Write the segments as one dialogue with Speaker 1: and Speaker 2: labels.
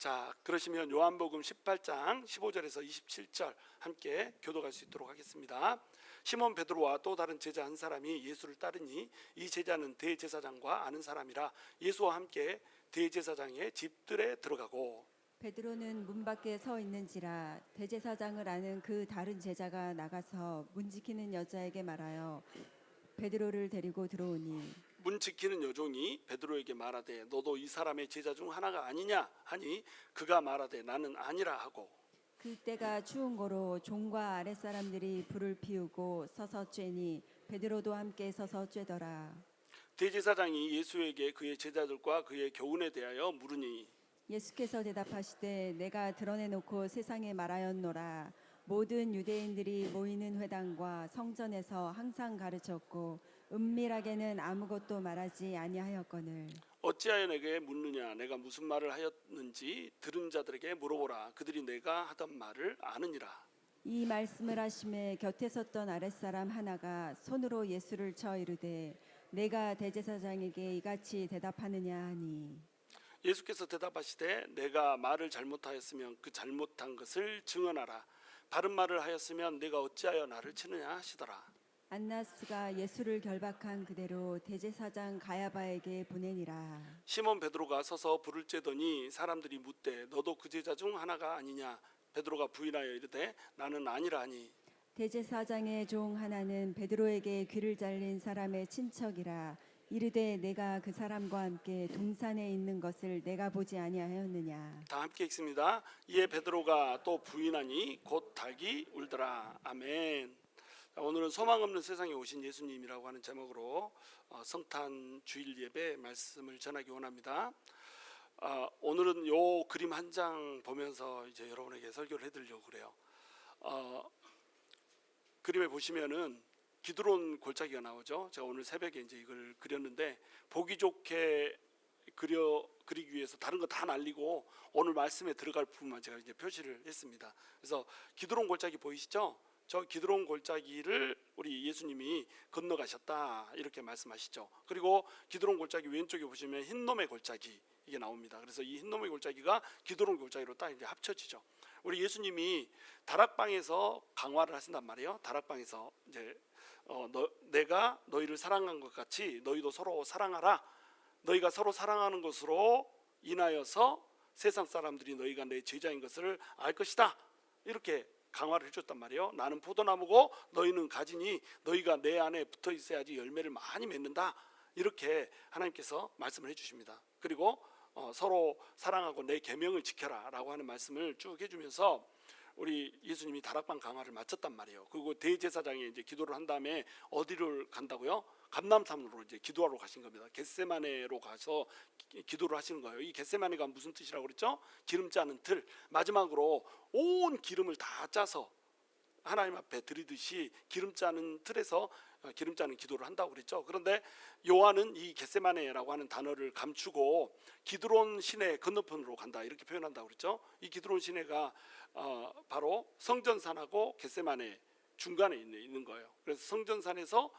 Speaker 1: 자, 그러시면 요한복음 18장 15절에서 27절 함께 교독할 수 있도록 하겠습니다. 시몬 베드로와 또 다른 제자 한 사람이 예수를 따르니 이 제자는 대제사장과 아는 사람이라 예수와 함께 대제사장의 집들에 들어가고,
Speaker 2: 베드로는 문 밖에 서 있는지라 대제사장을 아는 그 다른 제자가 나가서 문 지키는 여자에게 말하여 베드로를 데리고 들어오니
Speaker 1: 문 지키는 여종이 베드로에게 말하되 너도 이 사람의 제자 중 하나가 아니냐 하니 그가 말하되 나는 아니라 하고,
Speaker 2: 그때가 추운 거로 종과 아랫사람들이 불을 피우고 서서 쬐니 베드로도 함께 서서 쬐더라.
Speaker 1: 대제사장이 예수에게 그의 제자들과 그의 교훈에 대하여 물으니
Speaker 2: 예수께서 대답하시되 내가 드러내놓고 세상에 말하였노라. 모든 유대인들이 모이는 회당과 성전에서 항상 가르쳤고 은밀하게는 아무것도 말하지 아니하였거늘.
Speaker 1: 어찌하여 내게 묻느냐? 내가 무슨 말을 하였는지 들은 자들에게 물어보라. 그들이 내가 하던 말을 아느니라.
Speaker 2: 이 말씀을 하심에 곁에 섰던 아랫사람 하나가 손으로 예수를 쳐 이르되 내가 대제사장에게 이같이 대답하느냐 하니
Speaker 1: 예수께서 대답하시되 내가 말을 잘못하였으면 그 잘못한 것을 증언하라. 바른 말을 하였으면 내가 어찌하여 나를 치느냐 하시더라.
Speaker 2: 안나스가 예수를 결박한 그대로 대제사장 가야바에게 보내니라.
Speaker 1: 시몬 베드로가 서서 불을 쬐더니 사람들이 묻되 너도 그 제자 중 하나가 아니냐? 베드로가 부인하여 이르되 나는 아니라 하니
Speaker 2: 대제사장의 종 하나는 베드로에게 귀를 잘린 사람의 친척이라. 이르되 내가 그 사람과 함께 동산에 있는 것을 내가 보지 아니하였느냐.
Speaker 1: 다 함께 읽습니다. 이에 베드로가 또 부인하니 곧 닭이 울더라. 아멘. 오늘은 소망 없는 세상에 오신 예수님이라고 하는 제목으로 성탄 주일 예배 말씀을 전하기 원합니다. 오늘은 요 그림 한 장 보면서 이제 여러분에게 설교를 해드리려고 그래요. 그림에 보시면은 기드론 골짜기가 나오죠. 제가 오늘 새벽에 이제 이걸 그렸는데 보기 좋게 그리기 위해서 다른 거 다 날리고 오늘 말씀에 들어갈 부분만 제가 이제 표시를 했습니다. 그래서 기드론 골짜기 보이시죠? 저 기드론 골짜기를 우리 예수님이 건너가셨다 이렇게 말씀하시죠. 그리고 기드론 골짜기 왼쪽에 보시면 흰놈의 골짜기 이게 나옵니다. 그래서 이 흰놈의 골짜기가 기드론 골짜기로 딱 이제 합쳐지죠. 우리 예수님이 다락방에서 강화를 하신단 말이에요. 다락방에서 이제 내가 너희를 사랑한 것 같이 너희도 서로 사랑하라. 너희가 서로 사랑하는 것으로 인하여서 세상 사람들이 너희가 내 제자인 것을 알 것이다. 이렇게 강화를 해줬단 말이에요. 나는 포도나무고 너희는 가지니 너희가 내 안에 붙어 있어야지 열매를 많이 맺는다. 이렇게 하나님께서 말씀을 해주십니다. 그리고 서로 사랑하고 내 계명을 지켜라 라고 하는 말씀을 쭉 해주면서 우리 예수님이 다락방 강화를 마쳤단 말이에요. 그리고 대제사장이 이제 기도를 한 다음에 어디를 간다고요? 감람산으로 이제 기도하러 가신 겁니다. 겟세마네로 가서 기도를 하시는 거예요. 이 겟세마네가 무슨 뜻이라고 그랬죠? 기름 짜는 틀. 마지막으로 온 기름을 다 짜서 하나님 앞에 드리듯이 기름 짜는 틀에서 기름 짜는 기도를 한다고 그랬죠. 그런데 요한은 이 겟세마네라고 하는 단어를 감추고 기드론 시내 건너편으로 간다 이렇게 표현한다고 그랬죠. 이 기드론 시내가 바로 성전산하고 겟세마네 중간에 있는 거예요. 그래서 성전산에서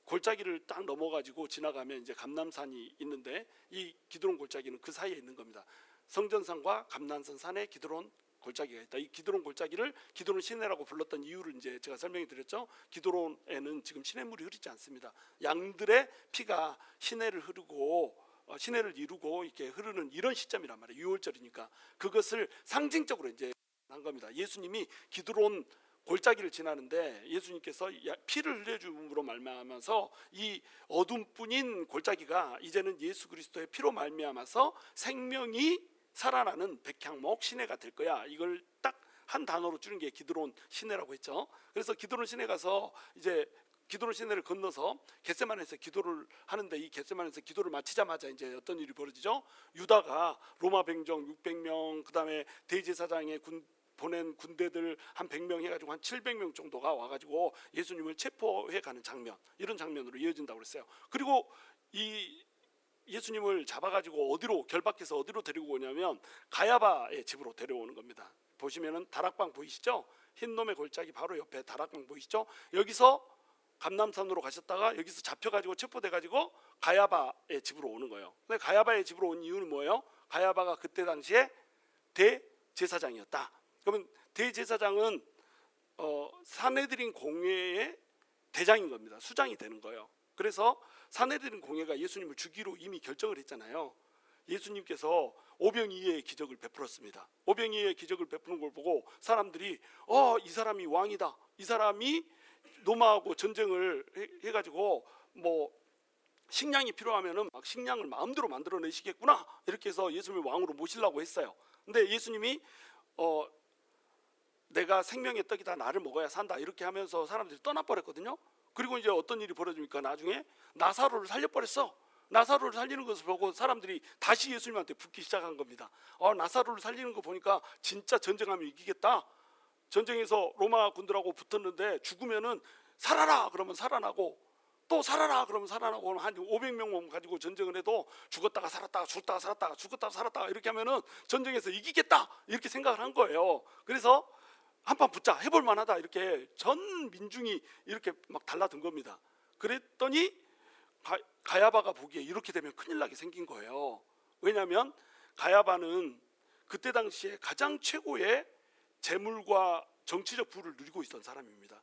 Speaker 1: 골짜기를 딱 넘어가지고 지나가면 이제 감람산이 있는데 이 기드론 골짜기는 그 사이에 있는 겁니다. 성전산과 감람산 산에 기드론 골짜기가 있다. 이 기드론 골짜기를 기드론 시내라고 불렀던 이유를 이제 제가 설명해 드렸죠. 기드론에는 지금 시냇물이 흐르지 않습니다. 양들의 피가 시내를 흐르고 시내를 이루고 이렇게 흐르는 이런 시점이란 말이에요. 6월절이니까 그것을 상징적으로 이제 한 겁니다. 예수님이 기드론 골짜기를 지나는데 예수님께서 피를 흘려줌으로 말미암아서 이 어둠뿐인 골짜기가 이제는 예수 그리스도의 피로 말미암아서 생명이 살아나는 백향목 시내가 될 거야. 이걸 딱 한 단어로 줄인 게 기드론 시내라고 했죠. 그래서 기드론 시내 가서 이제 기드론 시내를 건너서 겟세마네에서 기도를 하는데 이 겟세마네에서 기도를 마치자마자 이제 어떤 일이 벌어지죠? 유다가 로마 병정 600명 그다음에 대제사장의 보낸 군대들 한 100명 해가지고 한 700명 정도가 와가지고 예수님을 체포해 가는 장면, 이런 장면으로 이어진다고 그랬어요. 그리고 이 예수님을 잡아가지고 어디로 결박해서 어디로 데리고 오냐면 가야바의 집으로 데려오는 겁니다. 보시면은 다락방 보이시죠? 흰놈의 골짜기 바로 옆에 다락방 보이시죠? 여기서 감람산으로 가셨다가 여기서 잡혀가지고 체포돼가지고 가야바의 집으로 오는 거예요. 근데 가야바의 집으로 온 이유는 뭐예요? 가야바가 그때 당시에 대제사장이었다. 그러면 대제사장은 산헤드린 공회의 대장인 겁니다. 수장이 되는 거예요. 그래서 산헤드린 공회가 예수님을 죽이로 이미 결정을 했잖아요. 예수님께서 오병이어의 기적을 베풀었습니다. 오병이어의 기적을 베푸는 걸 보고 사람들이 이 사람이 왕이다. 이 사람이 로마하고 전쟁을 해가지고 뭐 식량이 필요하면은 막 식량을 마음대로 만들어내시겠구나. 이렇게 해서 예수님을 왕으로 모시려고 했어요. 근데 예수님이 내가 생명의 떡이다. 나를 먹어야 산다. 이렇게 하면서 사람들이 떠나버렸거든요. 그리고 이제 어떤 일이 벌어집니까? 나중에 나사로를 살려버렸어. 나사로를 살리는 것을 보고 사람들이 다시 예수님한테 붙기 시작한 겁니다. 나사로를 살리는 거 보니까 진짜 전쟁하면 이기겠다. 전쟁에서 로마 군들하고 붙었는데 죽으면은 살아라 그러면 살아나고 또 살아라 그러면 살아나고 한 500명만 가지고 전쟁을 해도 죽었다가 살았다가 죽었다가 살았다가 죽었다가 살았다가 이렇게 하면은 전쟁에서 이기겠다 이렇게 생각을 한 거예요. 그래서 한판 붙자 해볼 만하다 이렇게 전 민중이 이렇게 막 달라든 겁니다. 그랬더니 가야바가 보기에 이렇게 되면 큰일 나게 생긴 거예요. 왜냐하면 가야바는 그때 당시에 가장 최고의 재물과 정치적 부를 누리고 있던 사람입니다.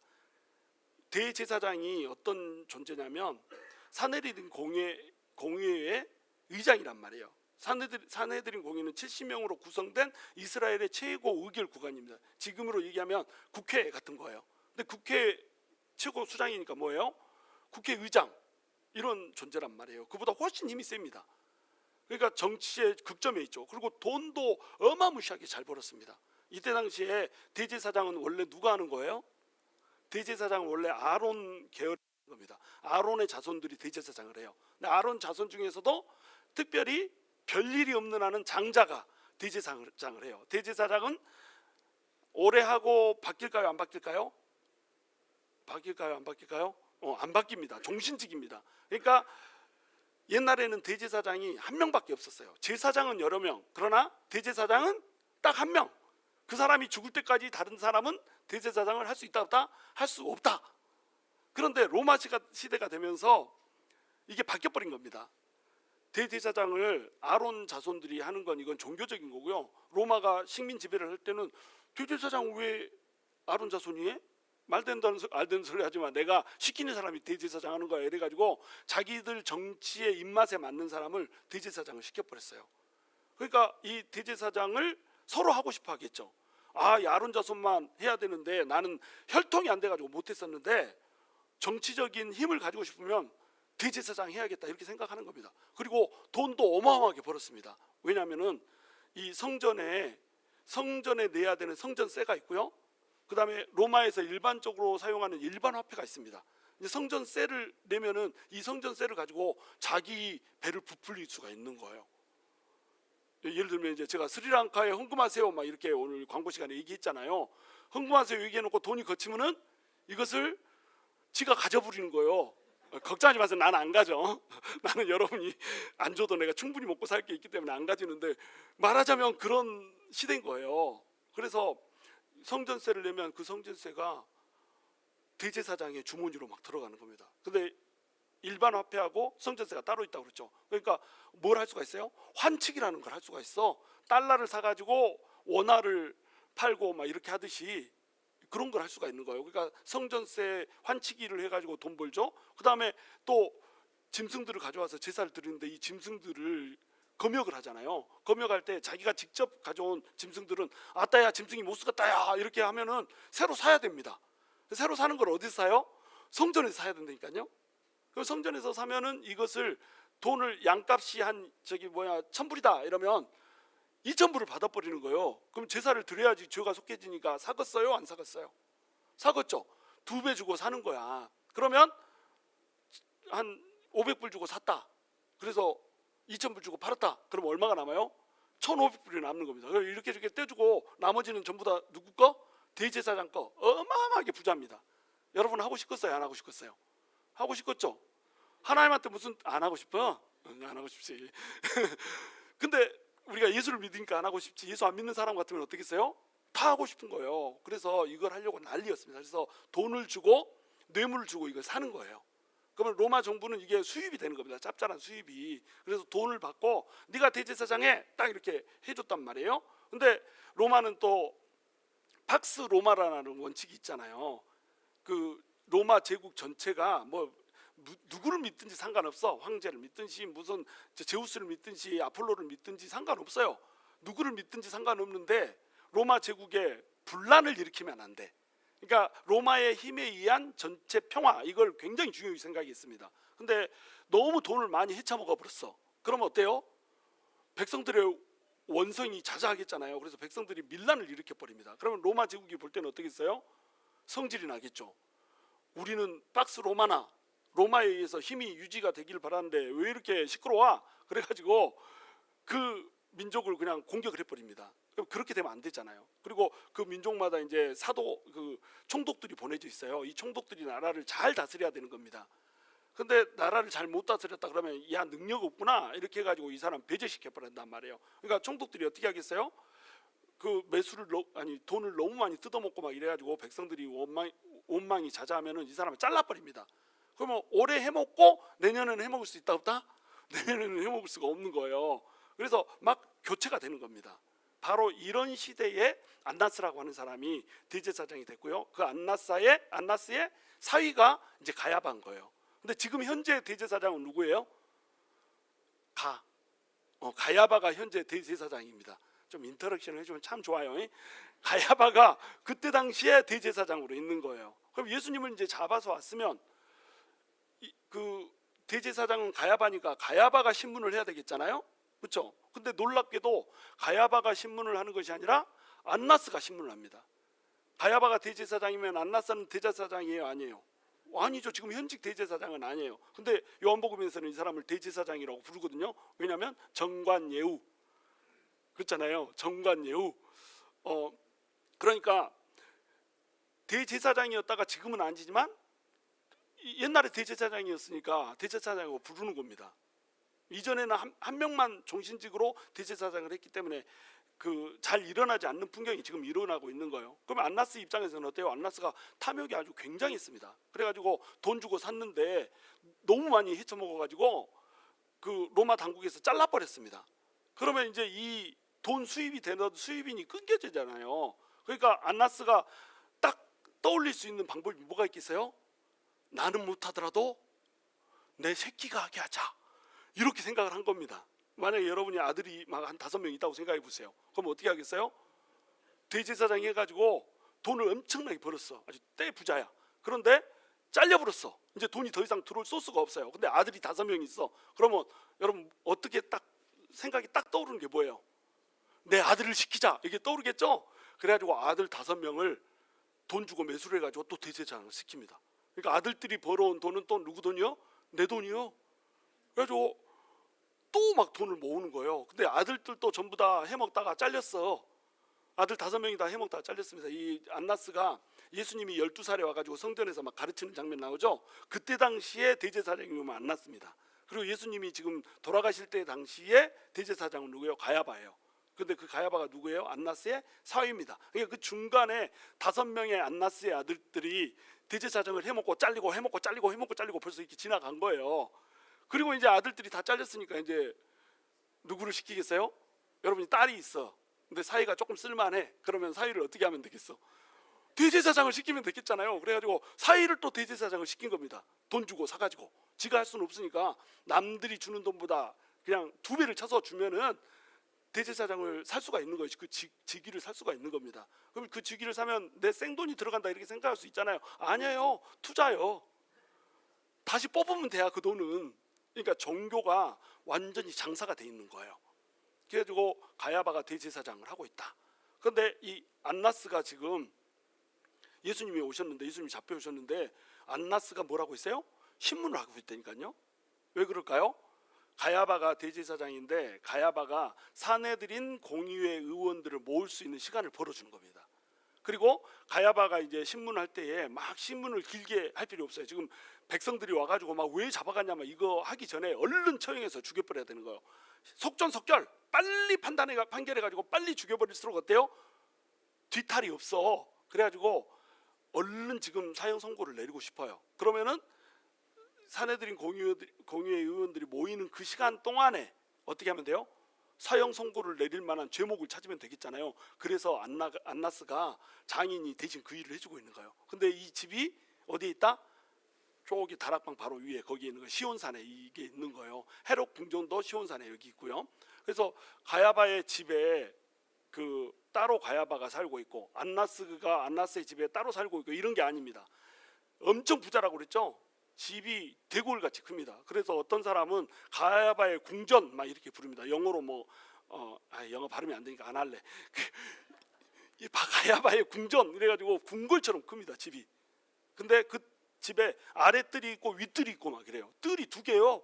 Speaker 1: 대제사장이 어떤 존재냐면 산헤드린 공회의 의장이란 말이에요. 산헤드린 공회는 70명으로 구성된 이스라엘의 최고 의결 구간입니다. 지금으로 얘기하면 국회 같은 거예요. 근데 국회 최고 수장이니까 뭐예요? 국회의장 이런 존재란 말이에요. 그보다 훨씬 힘이 셉니다. 그러니까 정치의 극점에 있죠. 그리고 돈도 어마무시하게 잘 벌었습니다. 이때 당시에 대제사장은 원래 누가 하는 거예요? 대제사장은 원래 아론 계열인 겁니다. 아론의 자손들이 대제사장을 해요. 근데 아론 자손 중에서도 특별히 별일이 없는 한은 장자가 대제사장을 해요. 대제사장은 오래 하고 바뀔까요? 안 바뀔까요? 바뀔까요? 안 바뀔까요? 안 바뀝니다. 종신직입니다. 그러니까 옛날에는 대제사장이 한 명밖에 없었어요. 제사장은 여러 명. 그러나 대제사장은 딱 한 명. 그 사람이 죽을 때까지 다른 사람은 대제사장을 할 수 있다 없다? 할 수 없다. 그런데 로마 시대가 되면서 이게 바뀌어버린 겁니다. 대제사장을 아론 자손들이 하는 건 이건 종교적인 거고요. 로마가 식민 지배를 할 때는 대제사장 왜 아론 자손이 해? 말도 안 되는 소리 하지만 내가 시키는 사람이 대제사장 하는 거야 이래가지고 자기들 정치의 입맛에 맞는 사람을 대제사장을 시켜버렸어요. 그러니까 이 대제사장을 서로 하고 싶어 하겠죠. 이 아론 자손만 해야 되는데 나는 혈통이 안 돼가지고 못했었는데 정치적인 힘을 가지고 싶으면 대제사장 해야겠다 이렇게 생각하는 겁니다. 그리고 돈도 어마어마하게 벌었습니다. 왜냐하면은 이 성전에 내야 되는 성전세가 있고요. 그 다음에 로마에서 일반적으로 사용하는 일반 화폐가 있습니다. 이제 성전세를 내면은 이 성전세를 가지고 자기 배를 부풀릴 수가 있는 거예요. 예를 들면 이제 제가 스리랑카에 헌금하세요 막 이렇게 오늘 광고 시간에 얘기했잖아요. 헌금하세요 얘기해놓고 돈이 거치면은 이것을 지가 가져버리는 거예요. 걱정하지 마세요. 나는 안 가져. 나는 여러분이 안 줘도 내가 충분히 먹고 살 게 있기 때문에 안 가지는데 말하자면 그런 시대인 거예요. 그래서 성전세를 내면 그 성전세가 대제사장의 주머니로 막 들어가는 겁니다. 근데 일반 화폐하고 성전세가 따로 있다고 그랬죠. 그러니까 뭘 할 수가 있어요? 환칙이라는 걸 할 수가 있어. 달러를 사가지고 원화를 팔고 막 이렇게 하듯이 그런 걸 할 수가 있는 거예요. 그러니까 성전세 환치기를 해가지고 돈 벌죠. 그 다음에 또 짐승들을 가져와서 제사를 드리는데 이 짐승들을 검역을 하잖아요. 검역할 때 자기가 직접 가져온 짐승들은 아따야 짐승이 못 쓰겠다야 이렇게 하면은 새로 사야 됩니다. 새로 사는 걸 어디서 사요? 성전에서 사야 된다니까요. 그 성전에서 사면은 이것을 돈을 양값이 한 1,000불이다 이러면 2,000불을 받아버리는 거예요. 그럼 제사를 드려야지 죄가 속해지니까 사겠어요? 안 사겠어요? 사겠죠. 2배 주고 사는 거야. 그러면 한 500불 주고 샀다. 그래서 2,000불 주고 팔았다. 그럼 얼마가 남아요? 1,500불이 남는 겁니다. 이렇게 떼주고 나머지는 전부 다 누구 거? 대제사장 거. 어마어마하게 부자입니다. 여러분 하고 싶겠어요? 안 하고 싶겠어요? 하고 싶겠죠? 하나님한테 무슨 안 하고 싶어? 안 하고 싶지. 근데 우리가 예수를 믿으니까 안 하고 싶지. 예수 안 믿는 사람 같으면 어떻겠어요? 다 하고 싶은 거예요. 그래서 이걸 하려고 난리였습니다. 그래서 돈을 주고 뇌물을 주고 이걸 사는 거예요. 그러면 로마 정부는 이게 수입이 되는 겁니다. 짭짤한 수입이. 그래서 돈을 받고 네가 대제사장에 딱 이렇게 해줬단 말이에요. 근데 로마는 또 팍스 로마라는 원칙이 있잖아요. 그 로마 제국 전체가 뭐 누구를 믿든지 상관없어. 황제를 믿든지 무슨 제우스를 믿든지 아폴로를 믿든지 상관없어요. 누구를 믿든지 상관없는데 로마 제국에 분란을 일으키면 안 돼. 그러니까 로마의 힘에 의한 전체 평화, 이걸 굉장히 중요히 생각했습니다. 근데 너무 돈을 많이 헤쳐먹어 버렸어. 그러면 어때요? 백성들의 원성이 자자하겠잖아요. 그래서 백성들이 밀란을 일으켜 버립니다. 그러면 로마 제국이 볼 때는 어떻게 했어요? 성질이 나겠죠. 우리는 팍스 로마나, 로마에 의해서 힘이 유지가 되길 바라는데 왜 이렇게 시끄러워? 그래가지고 그 민족을 그냥 공격을 해버립니다. 그럼 그렇게 되면 안 되잖아요. 그리고 그 민족마다 이제 사도, 그 총독들이 보내져 있어요. 이 총독들이 나라를 잘 다스려야 되는 겁니다. 근데 나라를 잘 못 다스렸다 그러면 야, 능력 없구나 이렇게 해가지고 이 사람 배제시켜 버린단 말이에요. 그러니까 총독들이 어떻게 하겠어요? 그 매수를 돈을 너무 많이 뜯어먹고 막 이래가지고 백성들이 원망이 자자하면은 이 사람을 잘라버립니다. 그러면 올해 해먹고 내년에는 해먹을 수 있다 없다? 내년에는 해먹을 수가 없는 거예요. 그래서 막 교체가 되는 겁니다. 바로 이런 시대에 안나스라고 하는 사람이 대제사장이 됐고요. 그 안나스의 사위가 이제 가야바인 거예요. 근데 지금 현재 대제사장은 누구예요? 가야바가 현재 대제사장입니다. 좀 인터랙션을 해주면 참 좋아요. 가야바가 그때 당시에 대제사장으로 있는 거예요. 그럼 예수님을 이제 잡아서 왔으면 그 대제사장은 가야바니까 가야바가 신문을 해야 되겠잖아요. 그렇죠? 근데 놀랍게도 가야바가 신문을 하는 것이 아니라 안나스가 신문을 합니다. 가야바가 대제사장이면 안나스는 대제사장이에요, 아니에요? 아니죠. 지금 현직 대제사장은 아니에요. 근데 요한복음에서는 이 사람을 대제사장이라고 부르거든요. 왜냐하면 정관예우, 그렇잖아요. 정관예우. 그러니까 대제사장이었다가 지금은 아니지만 옛날에 대제사장이었으니까 대제사장이라고 부르는 겁니다. 이전에는 한 명만 종신직으로 대제사장을 했기 때문에 그 잘 일어나지 않는 풍경이 지금 일어나고 있는 거예요. 그러면 안나스 입장에서는 어때요? 안나스가 탐욕이 아주 굉장했습니다. 그래가지고 돈 주고 샀는데 너무 많이 헤쳐먹어가지고 그 로마 당국에서 잘라버렸습니다. 그러면 이제 이 돈 수입이 되는 수입인이 끊겨지잖아요. 그러니까 안나스가 딱 떠올릴 수 있는 방법이 뭐가 있겠어요? 나는 못하더라도 내 새끼가 하게 하자, 이렇게 생각을 한 겁니다. 만약에 여러분이 아들이 막 한 5명 있다고 생각해 보세요. 그럼 어떻게 하겠어요? 대제사장 해가지고 돈을 엄청나게 벌었어. 아주 떼부자야. 그런데 잘려버렸어. 이제 돈이 더 이상 들어올 소스가 없어요. 근데 아들이 5명 있어. 그러면 여러분 어떻게 딱 생각이 딱 떠오르는 게 뭐예요? 내 아들을 시키자, 이게 떠오르겠죠? 그래가지고 아들 5명을 돈 주고 매수를 해가지고 또 대제사장을 시킵니다. 그러니까 아들들이 벌어온 돈은 또 누구 돈이요? 내 돈이요. 그래가지고 또 막 돈을 모으는 거예요. 근데 아들들도 전부 다 해먹다가 잘렸어. 아들 5명이 다 해먹다가 잘렸습니다. 이 안나스가 예수님이 12살에 와가지고 성전에서 막 가르치는 장면 나오죠. 그때 당시에 대제사장이면 안나스입니다. 그리고 예수님이 지금 돌아가실 때 당시에 대제사장은 누구예요? 가야바예요. 근데 그 가야바가 누구예요? 안나스의 사위입니다. 그러니까 그 중간에 5명의 안나스의 아들들이 대제사장을 해먹고 잘리고 해먹고 잘리고 해먹고 잘리고 벌써 이렇게 지나간 거예요. 그리고 이제 아들들이 다 잘렸으니까 이제 누구를 시키겠어요? 여러분이 딸이 있어. 근데 사위가 조금 쓸만해. 그러면 사위를 어떻게 하면 되겠어? 대제사장을 시키면 되겠잖아요. 그래가지고 사위를 또 대제사장을 시킨 겁니다. 돈 주고 사가지고. 지가 할 수는 없으니까 남들이 주는 돈보다 그냥 2배를 쳐서 주면은 대제사장을 살 수가 있는 것이, 그 직위를 살 수가 있는 겁니다. 그럼 그 직위를 사면 내 생돈이 들어간다 이렇게 생각할 수 있잖아요. 아니에요. 투자요. 다시 뽑으면 돼야 그 돈은. 그러니까 종교가 완전히 장사가 돼 있는 거예요. 그래가지고 가야바가 대제사장을 하고 있다. 그런데 이 안나스가 지금 예수님이 오셨는데, 예수님이 잡혀오셨는데 안나스가 뭐라고 했어요? 신문을 하고 있다니까요. 왜 그럴까요? 가야바가 대제사장인데 가야바가 사내들인 공의회 의원들을 모을 수 있는 시간을 벌어주는 겁니다. 그리고 가야바가 이제 신문할 때에 막 신문을 길게 할 필요 없어요. 지금 백성들이 와가지고 막 왜 잡아갔냐면 이거 하기 전에 얼른 처형해서 죽여버려야 되는 거예요. 속전속결 빨리 판결해가지고 빨리 죽여버릴수록 어때요? 뒤탈이 없어. 그래가지고 얼른 지금 사형 선고를 내리고 싶어요. 그러면은 사내들인 공의회 의원들이 모이는 그 시간 동안에 어떻게 하면 돼요? 사형 선고를 내릴 만한 죄목을 찾으면 되겠잖아요. 그래서 안나스가 장인이 대신 그 일을 해주고 있는 거예요. 근데 이 집이 어디에 있다? 저기 다락방 바로 위에 거기에 있는 거 시온산에 이게 있는 거예요. 헤롯 궁전도 시온산에 여기 있고요. 그래서 가야바의 집에 그 따로 가야바가 살고 있고 안나스가 안나스의 집에 따로 살고 있고 이런 게 아닙니다. 엄청 부자라고 그랬죠. 집이 대골같이 큽니다. 그래서 어떤 사람은 가야바의 궁전 막 이렇게 부릅니다. 영어로 뭐 영어 발음이 안 되니까 안 할래. 이 가야바의 궁전 이래가지고 궁궐처럼 큽니다. 집이. 근데 그 집에 아랫뜰이 있고 윗뜰이 있고 막 그래요. 뜰이 두 개요.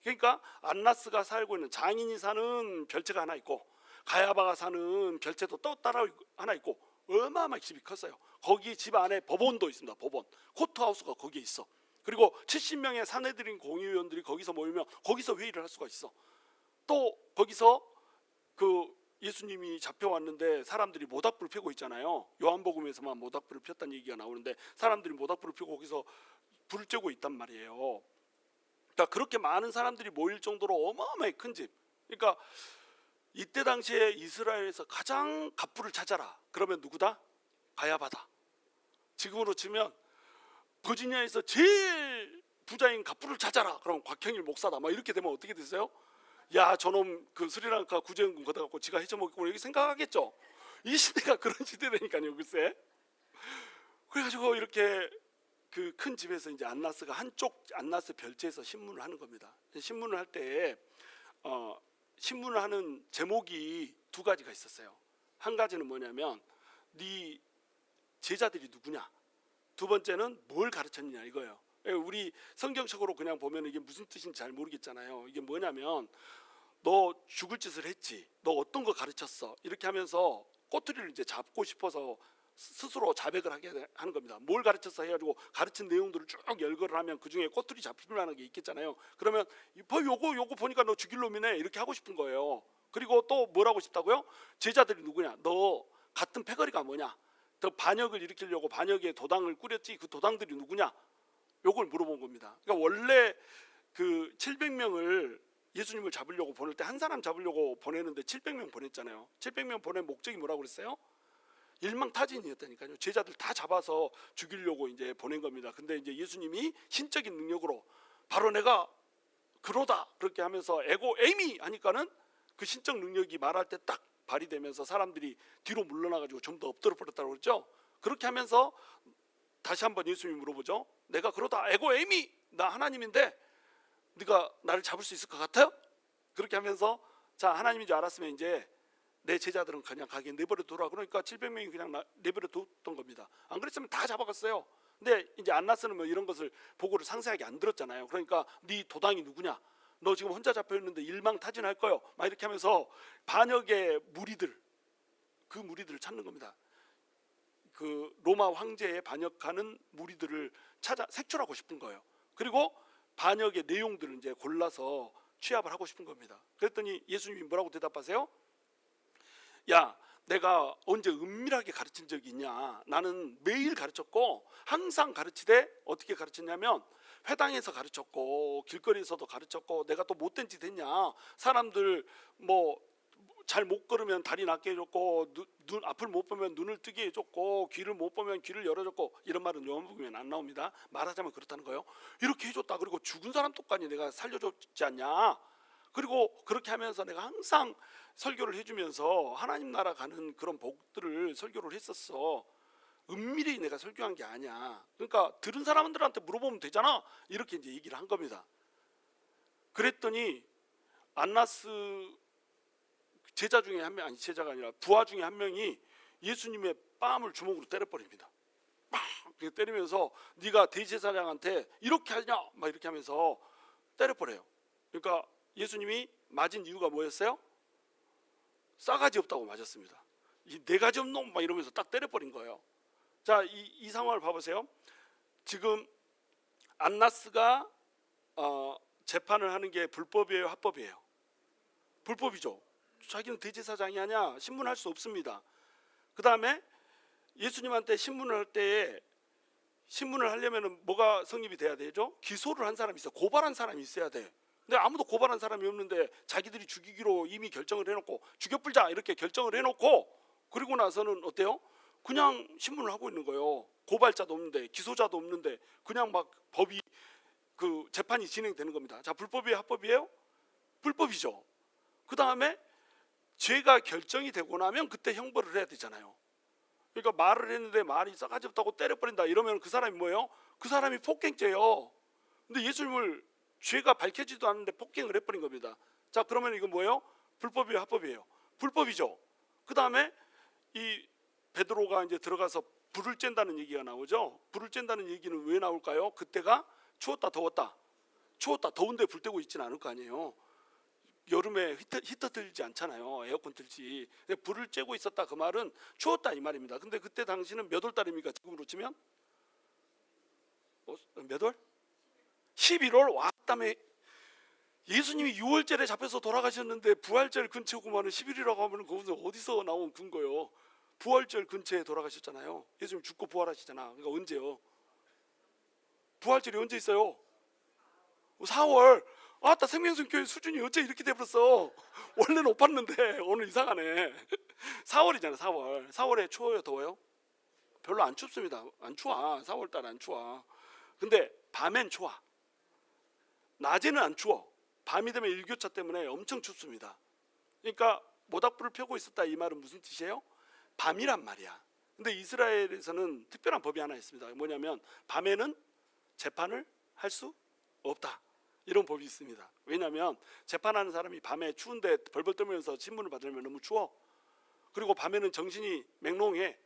Speaker 1: 그러니까 안나스가 살고 있는 장인이 사는 별채가 하나 있고 가야바가 사는 별채도 또 따라 하나 있고 어마어마하게 집이 컸어요. 거기 집 안에 법원도 있습니다. 법원. 코트하우스가 거기에 있어. 그리고 70명의 사내들인 공의위원들이 거기서 모이면 거기서 회의를 할 수가 있어. 또 거기서 그 예수님이 잡혀왔는데 사람들이 모닥불을 펴고 있잖아요. 요한복음에서만 모닥불을 폈다는 얘기가 나오는데 사람들이 모닥불을 펴고 거기서 불을 쬐고 있단 말이에요. 그러니까 그렇게 많은 사람들이 모일 정도로 어마어마하게 큰 집. 그러니까 이때 당시에 이스라엘에서 가장 갑부를 찾아라. 그러면 누구다? 가야바다. 지금으로 치면 버지니아에서 제일 부자인 갑부를 찾아라. 그럼 곽형일 목사다. 막 이렇게 되면 어떻게 되세요? 야, 저놈 그 스리랑카 구제연금 걷어갖고 지가 해쳐먹겠구나 이렇게 생각하겠죠. 이 시대가 그런 시대라니까요, 글쎄. 그래가지고 이렇게 그 큰 집에서 이제 안나스가 한쪽 안나스 별채에서 신문을 하는 겁니다. 신문을 할 때 신문을 하는 제목이 두 가지가 있었어요. 한 가지는 뭐냐면 네 제자들이 누구냐. 두 번째는 뭘 가르쳤느냐 이거예요. 우리 성경적으로 그냥 보면 이게 무슨 뜻인지 잘 모르겠잖아요. 이게 뭐냐면 너 죽을 짓을 했지. 너 어떤 거 가르쳤어. 이렇게 하면서 꼬투리를 이제 잡고 싶어서 스스로 자백을 하게 하는 겁니다. 뭘 가르쳤어 해가지고 가르친 내용들을 쭉 열거를 하면 그 중에 꼬투리 잡힐 만한 게 있겠잖아요. 그러면 요거 보니까 너 죽일 놈이네 이렇게 하고 싶은 거예요. 그리고 또 뭘 하고 싶다고요? 제자들이 누구냐? 너 같은 패거리가 뭐냐? 더 반역을 일으키려고 반역의 도당을 꾸렸지. 그 도당들이 누구냐? 요걸 물어본 겁니다. 그러니까 원래 그 700명을 예수님을 잡으려고 보낼 때 한 사람 잡으려고 보내는데 700명 보냈잖아요. 700명 보낸 목적이 뭐라고 그랬어요? 일망타진이었다니까요. 제자들 다 잡아서 죽이려고 이제 보낸 겁니다. 근데 이제 예수님이 신적인 능력으로 바로 내가 그러다 그렇게 하면서 에고 에이미 하니까는 그 신적 능력이 말할 때 딱 발휘되면서 사람들이 뒤로 물러나가지고 좀 더 엎드려 버렸다고 그랬죠. 그렇게 하면서 다시 한번 예수님이 물어보죠. 내가 그러다 에고 에이미 나 하나님인데 네가 나를 잡을 수 있을 것 같아요? 그렇게 하면서 자 하나님인 줄 알았으면 이제 내 제자들은 그냥 가게 내버려 두라. 그러니까 700명이 그냥 내버려 뒀던 겁니다. 안 그랬으면 다 잡아갔어요. 근데 이제 안나스는 뭐 이런 것을 보고를 상세하게 안 들었잖아요. 그러니까 네 도당이 누구냐? 너 지금 혼자 잡혀 있는데 일망타진할 거요. 막 이렇게 하면서 반역의 무리들 그 무리들을 찾는 겁니다. 그 로마 황제에 반역하는 무리들을 찾아 색출하고 싶은 거예요. 그리고 반역의 내용들을 이제 골라서 취합을 하고 싶은 겁니다. 그랬더니 예수님이 뭐라고 대답하세요? 야, 내가 언제 은밀하게 가르친 적이 있냐? 나는 매일 가르쳤고 항상 가르치되 어떻게 가르쳤냐면 회당에서 가르쳤고 길거리에서도 가르쳤고 내가 또 못된 짓 했냐? 사람들 뭐 잘 못 걸으면 다리 낮게 해줬고 눈 앞을 못 보면 눈을 뜨게 해줬고 귀를 못 보면 귀를 열어줬고 이런 말은 요한복음에는 안 나옵니다. 말하자면 그렇다는 거예요. 이렇게 해줬다. 그리고 죽은 사람 똑같이 내가 살려줬지 않냐? 그리고 그렇게 하면서 내가 항상 설교를 해주면서 하나님 나라 가는 그런 복들을 설교를 했었어. 은밀히 내가 설교한 게 아니야. 그러니까 들은 사람들한테 물어보면 되잖아. 이렇게 이제 얘기를 한 겁니다. 그랬더니 안나스 제자 중에 한 명, 아니 제자가 아니라 부하 중에 한 명이 예수님의 뺨을 주먹으로 때려버립니다. 막 때리면서 네가 대제사장한테 이렇게 하냐? 막 이렇게 하면서 때려버려요. 그러니까 예수님이 맞은 이유가 뭐였어요? 싸가지 없다고 맞았습니다. 이 네 가지 없는 놈 막 이러면서 딱 때려버린 거예요. 자, 이 상황을 봐보세요. 지금 안나스가 재판을 하는 게 불법이에요, 합법이에요? 불법이죠. 자기는 대제사장이 아니야. 신문할 수 없습니다. 그 다음에 예수님한테 신문을 할 때에 신문을 하려면 뭐가 성립이 돼야 되죠? 기소를 한 사람이 있어. 고발한 사람이 있어야 돼. 근데 아무도 고발한 사람이 없는데 자기들이 죽이기로 이미 결정을 해놓고 죽여불자 이렇게 결정을 해놓고 그리고 나서는 어때요? 그냥 신문을 하고 있는 거예요. 고발자도 없는데 기소자도 없는데 그냥 막 법이 그 재판이 진행되는 겁니다. 자, 불법이에요, 합법이에요? 불법이죠. 그 다음에 죄가 결정이 되고 나면 그때 형벌을 해야 되잖아요. 그러니까 말을 했는데 말이 싸가지 없다고 때려버린다 이러면 그 사람이 뭐예요? 그 사람이 폭행죄예요. 근데 예수님을 죄가 밝혀지도 않는데 폭행을 해버린 겁니다. 자, 그러면 이건 뭐예요? 불법이에요, 합법이에요? 불법이죠. 그 다음에 이 베드로가 이제 들어가서 불을 쬐다는 얘기가 나오죠. 불을 쬐다는 얘기는 왜 나올까요? 그때가 추웠다 더웠다. 추웠다 더운데 불 떼고 있지는 않을 거 아니에요. 여름에 히터 들지 않잖아요. 에어컨 들지. 불을 쬐고 있었다 그 말은 추웠다 이 말입니다. 근데 그때 당시는 몇 월 달입니까? 지금으로 치면 몇 월? 11월 왔다며. 예수님이 6월절에 잡혀서 돌아가셨는데 부활절 근처구만은 10일이라고 하면 그것은 어디서 나온 근거요? 부활절 근처에 돌아가셨잖아요. 예수님 죽고 부활하시잖아. 그러니까 언제요? 부활절이 언제 있어요? 4월. 아따, 생명선교회 수준이 어째 이렇게 돼버렸어. 원래는 높았는데 오늘 이상하네. 4월이잖아. 4월. 4월에 추워요, 더워요? 별로 안 춥습니다. 안 추워. 4월달 안 추워. 근데 밤엔 추워. 낮에는 안 추워. 밤이 되면 일교차 때문에 엄청 춥습니다. 그러니까 모닥불을 펴고 있었다 이 말은 무슨 뜻이에요? 밤이란 말이야. 근데 이스라엘에서는 특별한 법이 하나 있습니다. 뭐냐면 밤에는 재판을 할 수 없다. 이런 법이 있습니다. 왜냐하면 재판하는 사람이 밤에 추운데 벌벌 떨면서 신문을 받으면 너무 추워. 그리고 밤에는 정신이 맹롱해.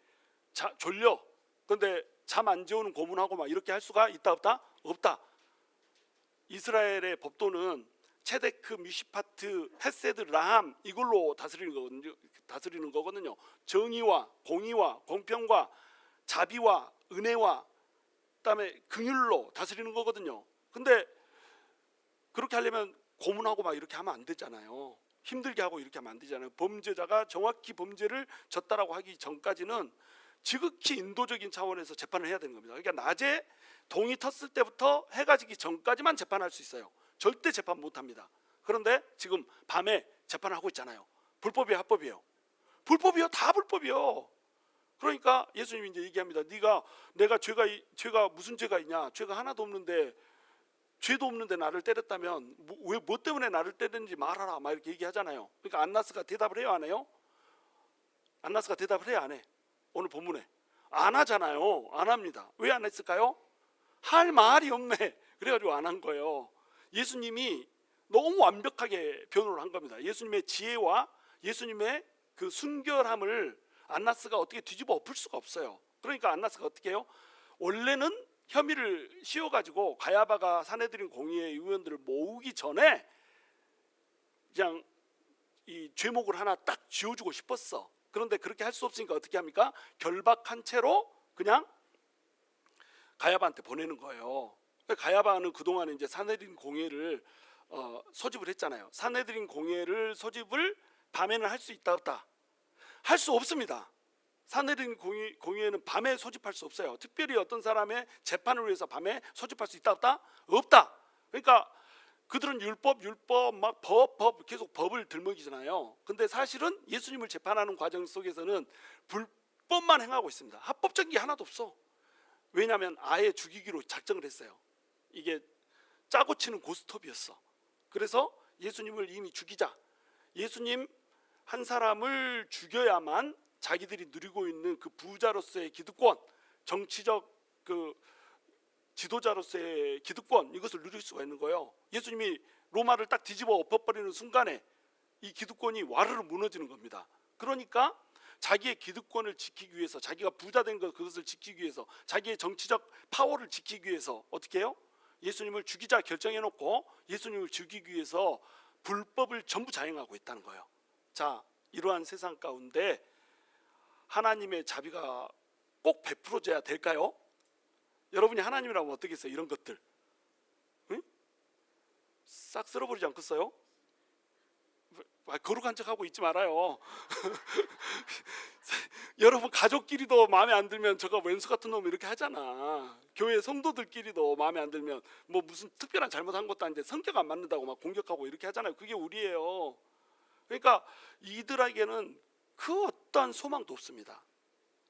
Speaker 1: 졸려. 그런데 잠 안 재우는 고문하고 막 이렇게 할 수가 있다 없다? 없다. 이스라엘의 법도는 체데크, 미시파트, 헤세드, 라함 이걸로 다스리는 거거든요. 정의와 공의와 공평과 자비와 은혜와 그다음에 긍휼로 다스리는 거거든요. 근데 그렇게 하려면 고문하고 막 이렇게 하면 안 되잖아요. 힘들게 하고 이렇게 하면 안 되잖아요. 범죄자가 정확히 범죄를 졌다라고 하기 전까지는 지극히 인도적인 차원에서 재판을 해야 되는 겁니다. 그러니까 낮에 동이 텄을 때부터 해가 지기 전까지만 재판할 수 있어요. 절대 재판 못합니다. 그런데 지금 밤에 재판을 하고 있잖아요. 불법이에요, 합법이에요? 불법이요, 다 불법이요. 그러니까 예수님이 이제 얘기합니다. 내가 죄가 무슨 죄가 있냐? 죄가 하나도 없는데, 죄도 없는데 나를 때렸다면 뭐 때문에 나를 때렸는지 말하라 막 이렇게 얘기하잖아요. 그러니까 안나스가 대답을 해요, 안 해요? 안나스가 대답을 해요, 안 해? 오늘 본문에 안 하잖아요. 안 합니다. 왜 안 했을까요? 할 말이 없네. 그래가지고 안 한 거예요. 예수님이 너무 완벽하게 변호를 한 겁니다. 예수님의 지혜와 예수님의 그 순결함을 안나스가 어떻게 뒤집어 엎을 수가 없어요. 그러니까 안나스가 어떻게 해요? 원래는 혐의를 씌워가지고 가야바가 사내들인 공의회 의원들을 모으기 전에 그냥 이 죄목을 하나 딱 쥐어주고 싶었어. 그런데 그렇게 할 수 없으니까 어떻게 합니까? 결박한 채로 그냥 가야바한테 보내는 거예요. 가야바는 그동안에 이제 사내들인 공회를 소집을 했잖아요. 사내들인 공회를 소집을 밤에는 할 수 있다 없다? 할 수 없습니다. 사내들인 공회는 밤에 소집할 수 없어요. 특별히 어떤 사람의 재판을 위해서 밤에 소집할 수 있다 없다? 없다. 그러니까 그들은 율법 막 법 계속 법을 들먹이잖아요. 근데 사실은 예수님을 재판하는 과정 속에서는 불법만 행하고 있습니다. 합법적인 게 하나도 없어. 왜냐하면 아예 죽이기로 작정을 했어요. 이게 짜고 치는 고스톱이었어. 그래서 예수님을 이미 죽이자. 예수님 한 사람을 죽여야만 자기들이 누리고 있는 그 부자로서의 기득권, 정치적 그 지도자로서의 기득권, 이것을 누릴 수가 있는 거예요. 예수님이 로마를 딱 뒤집어 엎어버리는 순간에 이 기득권이 와르르 무너지는 겁니다. 그러니까 자기의 기득권을 지키기 위해서, 자기가 부자 된 그것을 지키기 위해서, 자기의 정치적 파워를 지키기 위해서 어떻게 해요? 예수님을 죽이자 결정해놓고 예수님을 죽이기 위해서 불법을 전부 자행하고 있다는 거예요. 자, 이러한 세상 가운데 하나님의 자비가 꼭 베풀어져야 될까요? 여러분이 하나님이라면 어떻겠어요? 이런 것들 응? 싹 쓸어버리지 않겠어요? 거룩한 척하고 있지 말아요. 여러분 가족끼리도 마음에 안 들면 저거 왼수 같은 놈 이렇게 하잖아. 교회 성도들끼리도 마음에 안 들면 뭐 무슨 특별한 잘못한 것도 아닌데 성격 안 맞는다고 막 공격하고 이렇게 하잖아요. 그게 우리예요. 그러니까 이들에게는 그 어떠한 소망도 없습니다.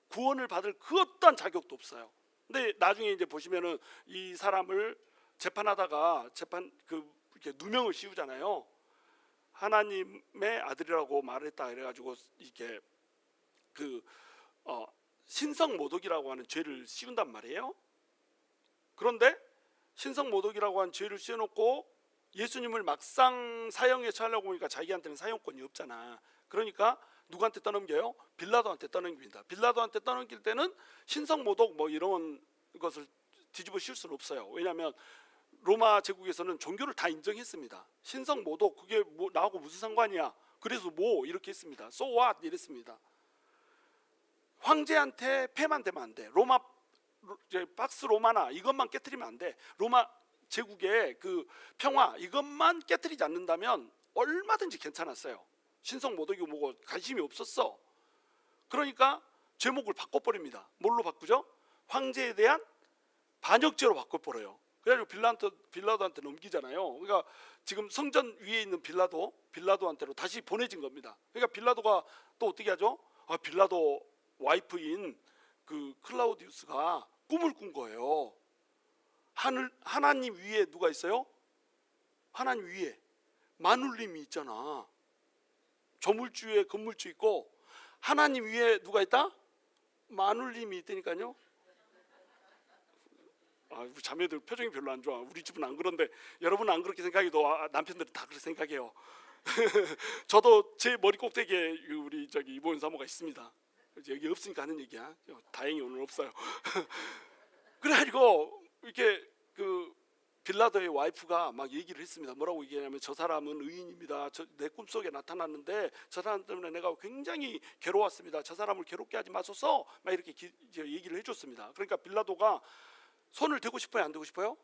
Speaker 1: 구원을 받을 그 어떠한 자격도 없어요. 근데 나중에 이제 보시면은 이 사람을 재판하다가 이렇게 누명을 씌우잖아요. 하나님의 아들이라고 말했다 이래가지고 이게 신성 모독이라고 하는 죄를 씌운단 말이에요. 그런데 신성 모독이라고 하는 죄를 씌워놓고 예수님을 막상 사형에 처하려고 보니까 자기한테는 사형권이 없잖아. 그러니까 누구한테 떠넘겨요? 빌라도한테 떠넘깁니다. 빌라도한테 떠넘길 때는 신성 모독 뭐 이런 것을 뒤집어 씌울 수는 없어요. 왜냐하면 로마 제국에서는 종교를 다 인정했습니다. 신성 모독 그게 뭐 나하고 무슨 상관이야? 그래서 뭐 이렇게 했습니다. So what 이랬습니다. 황제한테 패만 되면 안 돼. 박스 로마나 이것만 깨트리면 안 돼. 로마 제국의 그 평화 이것만 깨트리지 않는다면 얼마든지 괜찮았어요. 신성 모독이고 뭐고 관심이 없었어. 그러니까 제목을 바꿔버립니다. 뭘로 바꾸죠? 황제에 대한 반역죄로 바꿔버려요. 그래가지고 빌라도한테 넘기잖아요. 그러니까 지금 성전 위에 있는 빌라도한테로 다시 보내진 겁니다. 그러니까 빌라도가 또 어떻게 하죠? 빌라도 와이프인 그 클라우디우스가 꿈을 꾼 거예요. 하나님 위에 누가 있어요? 하나님 위에 마눌님이 있잖아. 조물주에 건물주 있고 하나님 위에 누가 있다? 마눌님이 있다니까요. 우리 자매들 표정이 별로 안 좋아. 우리 집은 안 그런데 여러분은 안 그렇게 생각해도 남편들은 다 그렇게 생각해요. 저도 제 머리 꼭대기에 우리 이보은 사모가 있습니다. 여기 없으니까 하는 얘기야. 다행히 오늘 없어요. 그래가지고 이렇게 그 빌라도의 와이프가 막 얘기를 했습니다. 뭐라고 얘기하냐면 저 사람은 의인입니다. 내 꿈속에 나타났는데 저 사람 때문에 내가 굉장히 괴로웠습니다. 저 사람을 괴롭게 하지 마소서 막 이렇게 얘기를 해줬습니다. 그러니까 빌라도가 손을 대고 싶어요? 안 대고 싶어요?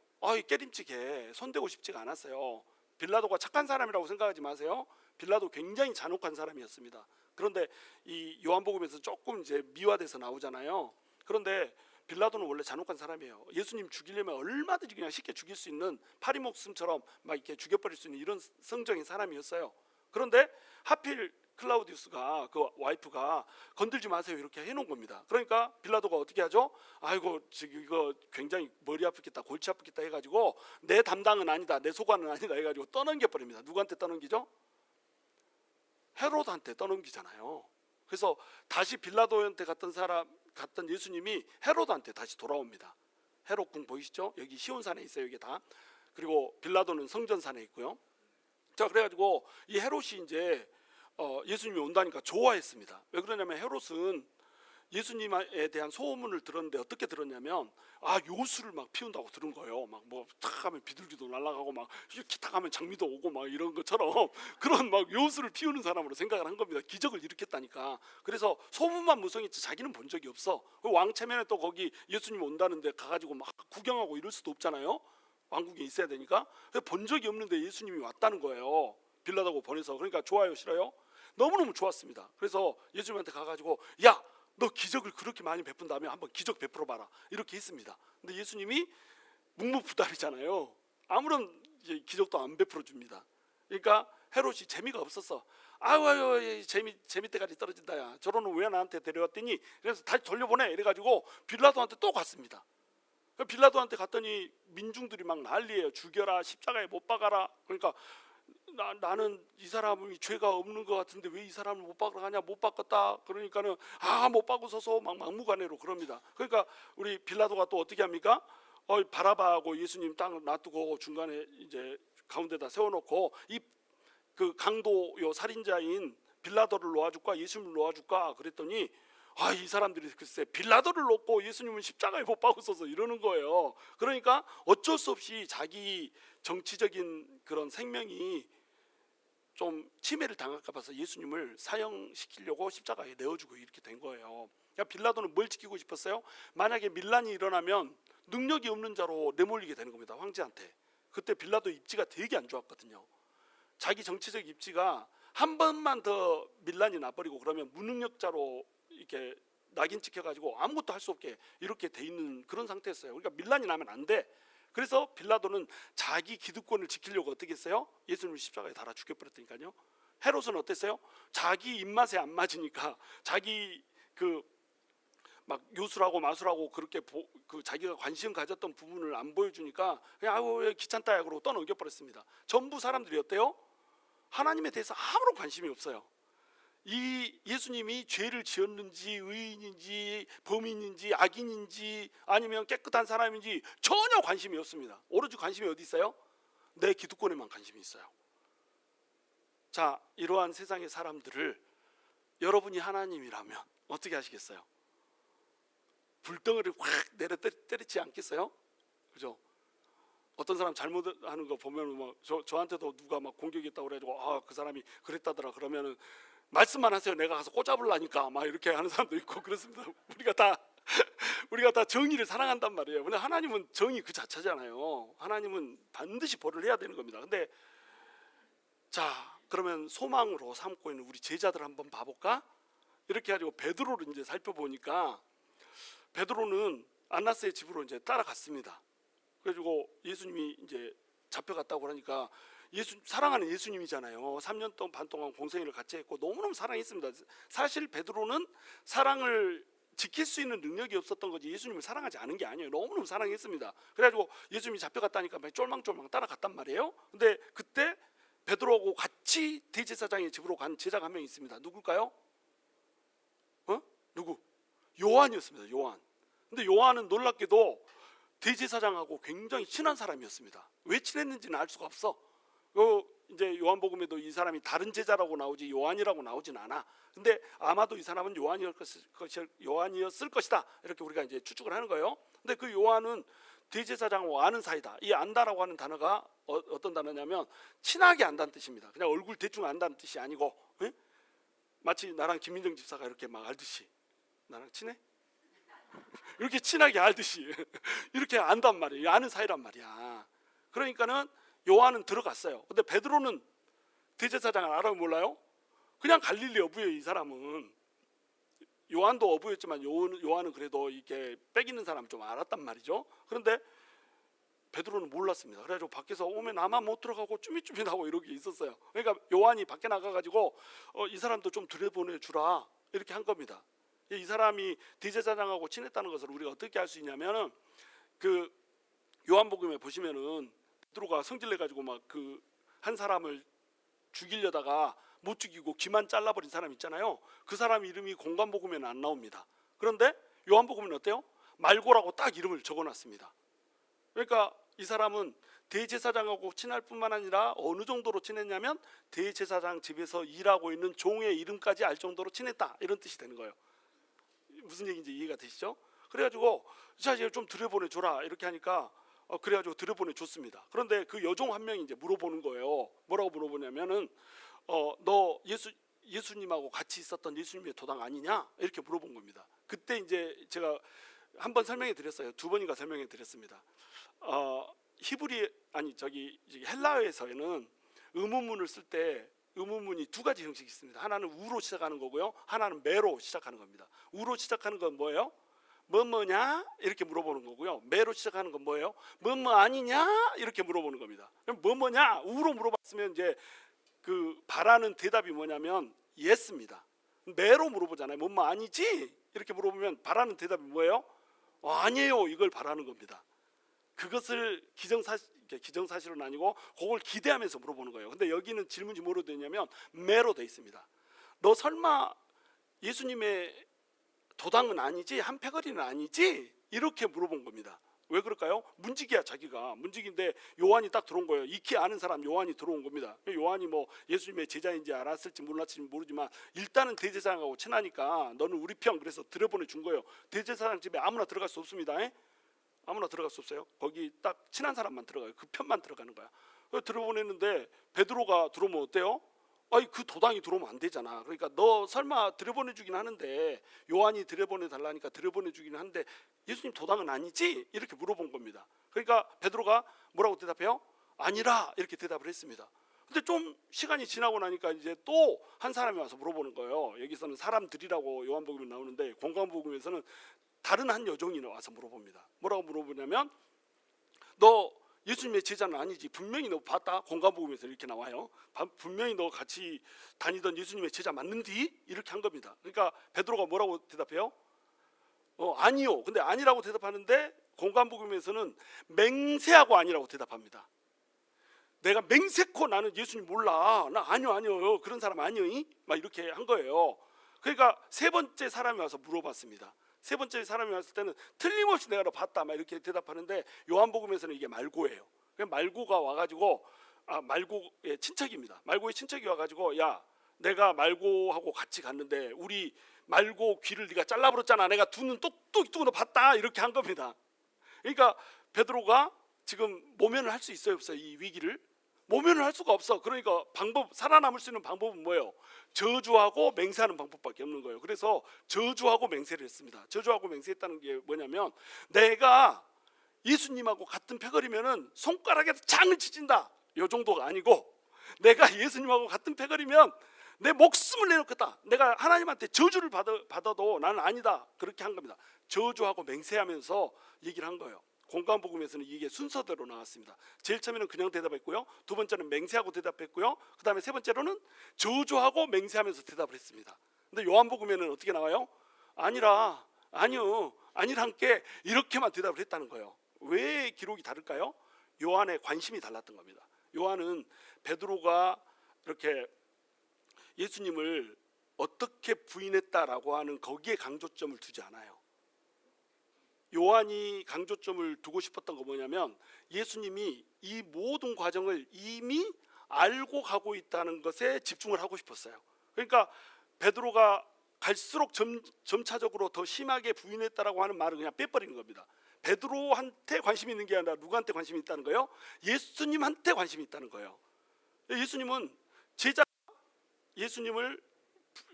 Speaker 1: 깨림직해. 손 대고 싶지가 않았어요. 빌라도가 착한 사람이라고 생각하지 마세요. 빌라도 굉장히 잔혹한 사람이었습니다. 그런데 이 요한복음에서 조금 이제 미화돼서 나오잖아요. 그런데 빌라도는 원래 잔혹한 사람이에요. 예수님 죽이려면 얼마든지 그냥 쉽게 죽일 수 있는 파리 목숨처럼 막 이렇게 죽여버릴 수 있는 이런 성적인 사람이었어요. 그런데 하필 클라우디우스가 그 와이프가 건들지 마세요 이렇게 해놓은 겁니다. 그러니까 빌라도가 어떻게 하죠? 아이고 지금 이거 굉장히 머리 아프겠다 골치 아프겠다 해가지고 내 담당은 아니다 내 소관은 아니다 해가지고 떠넘겨 버립니다. 누구한테 떠넘기죠? 헤롯한테 떠넘기잖아요. 그래서 다시 빌라도한테 갔던 예수님이 헤롯한테 다시 돌아옵니다. 헤롯궁 보이시죠? 여기 시온산에 있어요. 여기 다. 그리고 빌라도는 성전산에 있고요. 자, 그래가지고 이 헤롯이 이제 예수님이 온다니까 좋아했습니다. 왜 그러냐면 헤롯은 예수님에 대한 소문을 들었는데 어떻게 들었냐면 요술을 막 피운다고 들은 거예요. 막 뭐 탁 하면 비둘기도 날아가고 막 이렇게 탁 하면 장미도 오고 막 이런 것처럼 그런 막 요술을 피우는 사람으로 생각을 한 겁니다. 기적을 일으켰다니까. 그래서 소문만 무성했지 자기는 본 적이 없어. 왕체면에 또 거기 예수님 온다는데 가가지고 막 구경하고 이럴 수도 없잖아요. 왕국에 있어야 되니까. 본 적이 없는데 예수님이 왔다는 거예요. 빌라도가 보내서. 그러니까 좋아요 싫어요? 너무너무 좋았습니다. 그래서 예수님한테 가가지고 야 너 기적을 그렇게 많이 베푼다면 한번 기적 베풀어 봐라 이렇게 했습니다. 근데 예수님이 묵묵부답이잖아요. 아무런 기적도 안 베풀어 줍니다. 그러니까 헤롯이 재미가 없었어. 아유 재미때까지 떨어진다야. 저러는 왜 나한테 데려왔더니 그래서 다시 돌려보내 이래가지고 빌라도한테 또 갔습니다. 빌라도한테 갔더니 민중들이 막 난리예요. 죽여라 십자가에 못 박아라. 그러니까 나는 이 사람이 죄가 없는 것 같은데 왜 이 사람을 못 박으러 가냐? 못 박았다. 그러니까는 못 박으소서 막 막무가내로 그럽니다. 그러니까 우리 빌라도가 또 어떻게 합니까? 바라바하고 예수님 딱 놔두고 중간에 이제 가운데다 세워놓고 그 강도요 살인자인 빌라도를 놓아줄까 예수님을 놓아줄까 그랬더니 이 사람들이 글쎄 빌라도를 놓고 예수님은 십자가에 못 박으소서 이러는 거예요. 그러니까 어쩔 수 없이 자기 정치적인 그런 생명이 좀 침해를 당할까 봐서 예수님을 사형시키려고 십자가에 내어주고 이렇게 된 거예요. 그러니까 빌라도는 뭘 지키고 싶었어요? 만약에 밀란이 일어나면 능력이 없는 자로 내몰리게 되는 겁니다. 황제한테. 그때 빌라도 입지가 되게 안 좋았거든요. 자기 정치적 입지가 한 번만 더 밀란이 나버리고 그러면 무능력자로 이렇게 낙인 찍혀가지고 아무것도 할 수 없게 이렇게 돼 있는 그런 상태였어요. 그러니까 밀란이 나면 안 돼. 그래서 빌라도는 자기 기득권을 지키려고 어떻게 했어요? 예수님을 십자가에 달아 죽여버렸다니까요. 헤롯은 어땠어요? 자기 입맛에 안 맞으니까 자기 그 막 요술하고 마술하고 그렇게 그 자기가 관심 가졌던 부분을 안 보여주니까 그냥 아우 왜 귀찮다 그러고 떠넘겨 버렸습니다. 전부 사람들이 어때요? 하나님에 대해서 아무런 관심이 없어요. 이 예수님이 죄를 지었는지 의인인지 범인인지 악인인지 아니면 깨끗한 사람인지 전혀 관심이 없습니다. 오로지 관심이 어디 있어요? 내 기득권에만 관심이 있어요. 자, 이러한 세상의 사람들을 여러분이 하나님이라면 어떻게 하시겠어요? 불덩어리를 확 내려 때리지 않겠어요? 그죠? 어떤 사람 잘못하는 거 보면 막 저한테도 누가 막 공격했다고 그래가지고 아, 그 사람이 그랬다더라 그러면은 말씀만 하세요. 내가 가서 꼬잡으려니까 막 이렇게 하는 사람도 있고 그렇습니다. 우리가 다 정의를 사랑한단 말이에요. 근데 하나님은 정의 그 자체잖아요. 하나님은 반드시 벌을 해야 되는 겁니다. 근데 자, 그러면 소망으로 삼고 있는 우리 제자들 한번 봐볼까? 이렇게 가지고 베드로를 이제 살펴보니까 베드로는 안나스의 집으로 이제 따라갔습니다. 그래가지고 예수님이 이제 잡혀갔다고 그러니까 사랑하는 예수님이잖아요. 3년 반 동안 공생애를 같이 했고 너무너무 사랑했습니다. 사실 베드로는 사랑을 지킬 수 있는 능력이 없었던 거지 예수님을 사랑하지 않은 게 아니에요. 너무너무 사랑했습니다. 그래가지고 예수님이 잡혀갔다니까 쫄망쫄망 따라갔단 말이에요. 근데 그때 베드로하고 같이 대제사장의 집으로 간 제자가 한 명 있습니다. 누굴까요? 누구? 요한이었습니다. 요한. 근데 요한은 놀랍게도 대제사장하고 굉장히 친한 사람이었습니다. 왜 친했는지는 알 수가 없어. 이제 요한복음에도 이 사람이 다른 제자라고 나오지 요한이라고 나오진 않아. 근데 아마도 이 사람은 요한이었을 것이다. 이렇게 우리가 이제 추측을 하는 거예요. 근데 그 요한은 대제사장하고 아는 사이다. 이 안다라고 하는 단어가 어떤 단어냐면 친하게 안다는 뜻입니다. 그냥 얼굴 대충 안다는 뜻이 아니고 마치 나랑 김민정 집사가 이렇게 막 알듯이 나랑 친해? 이렇게 친하게 알듯이 이렇게 안단 말이에요. 아는 사이란 말이야. 그러니까는 요한은 들어갔어요. 근데 베드로는 대제사장을 알아요 몰라요? 그냥 갈릴리 어부예요. 이 사람은. 요한도 어부였지만 요한은 그래도 이렇게 빽있는 사람 좀 알았단 말이죠. 그런데 베드로는 몰랐습니다. 그래가지고 밖에서 오면 나만 못 들어가고 쭈밋쭈밋하고 이렇게 있었어요. 그러니까 요한이 밖에 나가가지고 이 사람도 좀 들여보내주라 이렇게 한 겁니다. 이 사람이 대제사장하고 친했다는 것을 우리가 어떻게 알 수 있냐면은 그 요한복음에 보시면은 베드로가 성질내 가지고 막 그 한 사람을 죽이려다가 못 죽이고 귀만 잘라버린 사람 있잖아요. 그 사람 이름이 공관복음에는 안 나옵니다. 그런데 요한복음은 어때요? 말고라고 딱 이름을 적어놨습니다. 그러니까 이 사람은 대제사장하고 친할 뿐만 아니라 어느 정도로 친했냐면 대제사장 집에서 일하고 있는 종의 이름까지 알 정도로 친했다 이런 뜻이 되는 거예요. 무슨 얘기인지 이해가 되시죠? 그래가지고 자 이제 좀 들여보내줘라 이렇게 하니까 그래가지고 들여보내줬습니다. 그런데 그 여종 한 명이 이제 물어보는 거예요. 뭐라고 물어보냐면은 너 예수님하고 같이 있었던 예수님의 도당 아니냐 이렇게 물어본 겁니다. 그때 이제 제가 한 번 설명해 드렸어요. 두 번인가 설명해 드렸습니다. 헬라어에서는 의문문을 쓸 때 의문문이 두 가지 형식이 있습니다. 하나는 우로 시작하는 거고요. 하나는 매로 시작하는 겁니다. 우로 시작하는 건 뭐예요? 뭐뭐냐 이렇게 물어보는 거고요. 매로 시작하는 건 뭐예요? 뭐뭐 아니냐 이렇게 물어보는 겁니다. 그럼 뭐뭐냐 우로 물어봤으면 이제 그 바라는 대답이 뭐냐면 yes입니다. 매로 물어보잖아요. 뭐뭐 아니지 이렇게 물어보면 바라는 대답이 뭐예요? 아니에요 이걸 바라는 겁니다. 그것을 기정사실은 아니고 그걸 기대하면서 물어보는 거예요. 근데 여기는 질문이 뭐로 되냐면 매로 돼 있습니다. 너 설마 예수님의 도당은 아니지? 한 패거리는 아니지? 이렇게 물어본 겁니다. 왜 그럴까요? 문지기야 자기가. 문지기인데 요한이 딱 들어온 거예요. 익히 아는 사람 요한이 들어온 겁니다. 요한이 뭐 예수님의 제자인지 알았을지 몰랐을지 모르지만 일단은 대제사장하고 친하니까 너는 우리 편 그래서 들여보내 준 거예요. 대제사장 집에 아무나 들어갈 수 없습니다. 아무나 들어갈 수 없어요. 거기 딱 친한 사람만 들어가요. 그 편만 들어가는 거야. 들여보냈는데 베드로가 들어오면 어때요? 아니 그 도당이 들어오면 안 되잖아. 그러니까 너 설마 들여보내주긴 하는데 요한이 들여보내달라니까 들여보내주긴 하는데 예수님 도당은 아니지? 이렇게 물어본 겁니다. 그러니까 베드로가 뭐라고 대답해요? 아니라 이렇게 대답을 했습니다. 근데 좀 시간이 지나고 나니까 이제 또 한 사람이 와서 물어보는 거예요. 여기서는 사람들이라고 요한복음에 나오는데 공관복음에서는 다른 한 여종이 와서 물어봅니다. 뭐라고 물어보냐면 너 예수님의 제자는 아니지. 분명히 너 봤다. 공관복음에서 이렇게 나와요. 분명히 너 같이 다니던 예수님의 제자 맞는디? 이렇게 한 겁니다. 그러니까 베드로가 뭐라고 대답해요? 아니요. 근데 아니라고 대답하는데 공관복음에서는 맹세하고 아니라고 대답합니다. 내가 맹세코 나는 예수님 몰라. 나 아니요. 그런 사람 아니요. 막 이렇게 한 거예요. 그러니까 세 번째 사람이 와서 물어봤습니다. 세 번째 사람이 왔을 때는 틀림없이 내가 너 봤다. 막 이렇게 대답하는데 요한복음에서는 이게 말고예요. 말고가 와가지고 말고의 친척입니다. 말고의 친척이 와가지고 야, 내가 말고하고 같이 갔는데 우리 말고 귀를 네가 잘라버렸잖아. 내가 두 눈 똑똑히 뜨고 너 봤다. 이렇게 한 겁니다. 그러니까 베드로가 지금 모면을 할 수 있어요, 없어요? 이 위기를 모면을 할 수가 없어. 그러니까 살아남을 수 있는 방법은 뭐예요? 저주하고 맹세하는 방법밖에 없는 거예요. 그래서 저주하고 맹세를 했습니다. 저주하고 맹세했다는 게 뭐냐면 내가 예수님하고 같은 패거리면은 손가락에서 창을 치진다. 이 정도가 아니고 내가 예수님하고 같은 패거리면 내 목숨을 내놓겠다. 내가 하나님한테 저주를 받아도 나는 아니다. 그렇게 한 겁니다. 저주하고 맹세하면서 얘기를 한 거예요. 공관복음에서는 이게 순서대로 나왔습니다. 제일 처음에는 그냥 대답했고요. 두 번째는 맹세하고 대답했고요. 그 다음에 세 번째로는 저주하고 맹세하면서 대답을 했습니다. 근데 요한복음에는 어떻게 나와요? 아니요, 아니란 게 이렇게만 대답을 했다는 거예요. 왜 기록이 다를까요? 요한의 관심이 달랐던 겁니다. 요한은 베드로가 이렇게 예수님을 어떻게 부인했다라고 하는 거기에 강조점을 두지 않아요. 요한이 강조점을 두고 싶었던 거 뭐냐면 예수님이 이 모든 과정을 이미 알고 가고 있다는 것에 집중을 하고 싶었어요. 그러니까 베드로가 갈수록 점차적으로 더 심하게 부인했다라고 하는 말을 그냥 빼버리는 겁니다. 베드로한테 관심이 있는 게 아니라 누구한테 관심이 있다는 거예요? 예수님한테 관심이 있다는 거예요.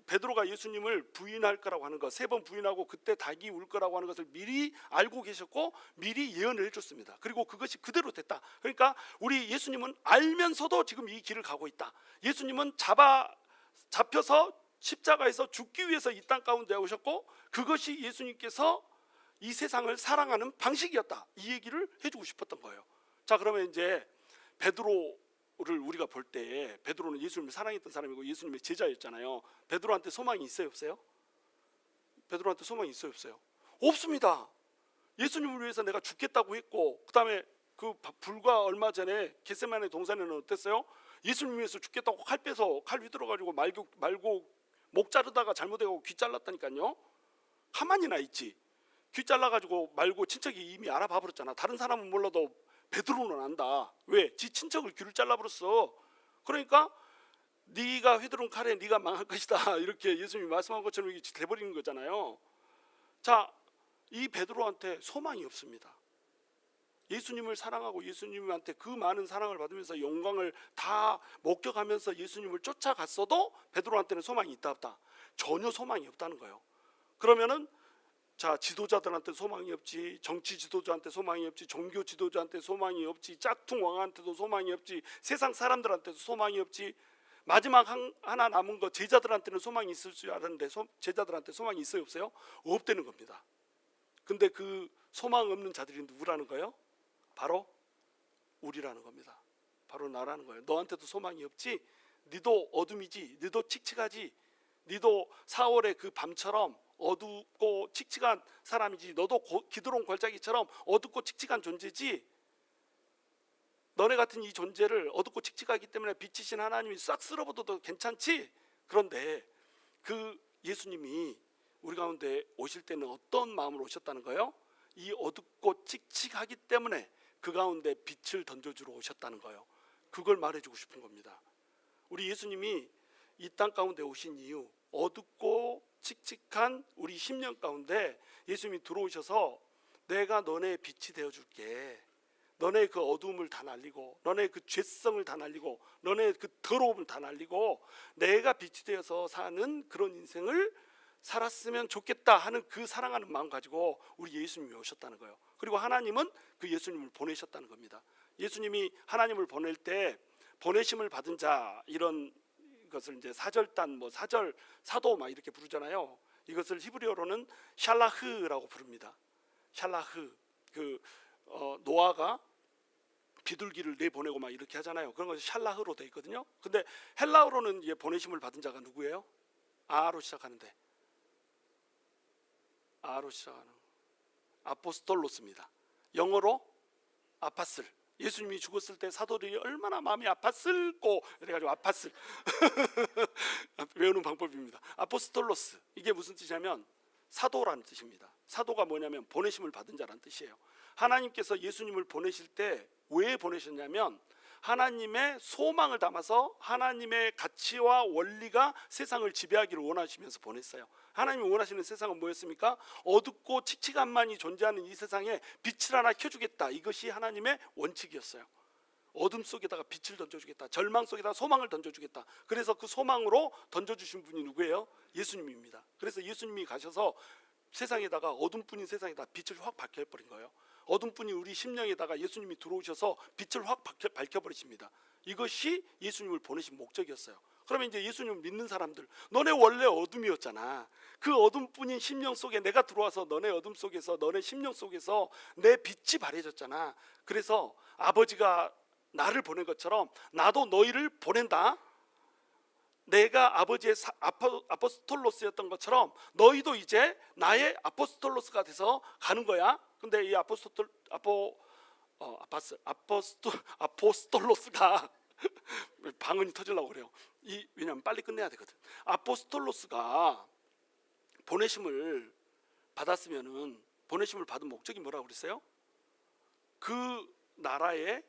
Speaker 1: 베드로가 예수님을 부인할 거라고 하는 것, 3번 부인하고 그때 닭이 울 거라고 하는 것을 미리 알고 계셨고 미리 예언을 해줬습니다. 그리고 그것이 그대로 됐다. 그러니까 우리 예수님은 알면서도 지금 이 길을 가고 있다. 예수님은 잡혀서 십자가에서 죽기 위해서 이 땅 가운데 오셨고 그것이 예수님께서 이 세상을 사랑하는 방식이었다. 이 얘기를 해주고 싶었던 거예요. 자, 그러면 이제 베드로를 우리가 볼 때 베드로는 예수님을 사랑했던 사람이고 예수님의 제자였잖아요. 베드로한테 소망이 있어요, 없어요? 베드로한테 소망이 있어요, 없어요? 없습니다. 예수님을 위해서 내가 죽겠다고 했고 그 다음에 그 불과 얼마 전에 겟세마네 동산에는 어땠어요? 예수님 위해서 죽겠다고 칼 빼서 칼 휘둘러가지고 말고 목 자르다가 잘못해가지고 귀 잘랐다니까요. 가만히나 있지. 귀 잘라가지고 말고 친척이 이미 알아봐 버렸잖아. 다른 사람은 몰라도 베드로는 안다. 왜? 지 친척을 귀를 잘라버렸어. 그러니까 네가 휘두른 칼에 네가 망할 것이다. 이렇게 예수님이 말씀한 것처럼 이게 돼버리는 거잖아요. 자, 이 베드로한테 소망이 없습니다. 예수님을 사랑하고 예수님한테 그 많은 사랑을 받으면서 영광을 다 목격하면서 예수님을 쫓아갔어도 베드로한테는 소망이 있다 없다? 전혀 소망이 없다는 거예요. 그러면은 자, 지도자들한테 소망이 없지, 정치 지도자한테 소망이 없지, 종교 지도자한테 소망이 없지, 짝퉁 왕한테도 소망이 없지, 세상 사람들한테도 소망이 없지, 마지막 하나 남은 거 제자들한테는 소망이 있을 줄 알았는데 제자들한테 소망이 있어요, 없어요? 없다는 겁니다. 근데 그 소망 없는 자들이 누구라는 거예요? 바로 우리라는 겁니다. 바로 나라는 거예요. 너한테도 소망이 없지? 니도 어둠이지, 니도 칙칙하지, 니도 4월의 그 밤처럼 어둡고 칙칙한 사람이지. 너도 기드론 골짜기처럼 어둡고 칙칙한 존재지. 너네 같은 이 존재를 어둡고 칙칙하기 때문에 빛이신 하나님이 싹 쓸어버려도 괜찮지. 그런데 그 예수님이 우리 가운데 오실 때는 어떤 마음으로 오셨다는 거예요? 이 어둡고 칙칙하기 때문에 그 가운데 빛을 던져주러 오셨다는 거예요. 그걸 말해주고 싶은 겁니다. 우리 예수님이 이 땅 가운데 오신 이유, 어둡고 칙칙한 우리 10년 가운데 예수님이 들어오셔서 내가 너네의 빛이 되어줄게. 너네의 그 어두움을 다 날리고 너네의 그 죄성을 다 날리고 너네의 그 더러움을 다 날리고 내가 빛이 되어서 사는 그런 인생을 살았으면 좋겠다 하는 그 사랑하는 마음 가지고 우리 예수님이 오셨다는 거예요. 그리고 하나님은 그 예수님을 보내셨다는 겁니다. 예수님이 하나님을 보낼 때 보내심을 받은 자, 이런 것을 이제 사절단, 뭐 사절 사도 막 이렇게 부르잖아요. 이것을 히브리어로는 샬라흐라고 부릅니다. 샬라흐. 노아가 비둘기를 내보내고 막 이렇게 하잖아요. 그런 것이 샬라흐로 돼 있거든요. 근데 헬라어로는 이제 보내심을 받은 자가 누구예요? 아로 시작하는데, 아로 시작하는 아포스톨로스입니다. 영어로 아파슬. 예수님이 죽었을 때 사도들이 얼마나 마음이 아팠을꼬, 그래가지고 아파슬 외우는 방법입니다. 아포스톨로스, 이게 무슨 뜻이냐면 사도라는 뜻입니다. 사도가 뭐냐면 보내심을 받은 자라는 뜻이에요. 하나님께서 예수님을 보내실 때 왜 보내셨냐면 하나님의 소망을 담아서 하나님의 가치와 원리가 세상을 지배하기를 원하시면서 보냈어요. 하나님이 원하시는 세상은 뭐였습니까? 어둡고 칙칙함만이 존재하는 이 세상에 빛을 하나 켜주겠다. 이것이 하나님의 원칙이었어요. 어둠 속에다가 빛을 던져주겠다. 절망 속에다가 소망을 던져주겠다. 그래서 그 소망으로 던져주신 분이 누구예요? 예수님입니다. 그래서 예수님이 가셔서 세상에다가 어둠뿐인 세상에다 빛을 확 밝혀버린 거예요. 어둠뿐인 우리 심령에다가 예수님이 들어오셔서 빛을 확 밝혀버리십니다. 이것이 예수님을 보내신 목적이었어요. 그러면 이제 예수님을 믿는 사람들, 너네 원래 어둠이었잖아. 그 어둠뿐인 심령 속에 내가 들어와서 너네 어둠 속에서, 너네 심령 속에서 내 빛이 발해졌잖아. 그래서 아버지가 나를 보낸 것처럼 나도 너희를 보낸다. 내가 아버지의 아포스톨로스였던 것처럼 너희도 이제 나의 아포스톨로스가 돼서 가는 거야. 근데 이 아포스톨로스가 방언이 터지려고 그래요. 왜냐하면 빨리 끝내야 되거든. 아포스톨로스가 보내심을 받았으면은, 보내심을 받은 목적이 뭐라고 그랬어요? 그 나라의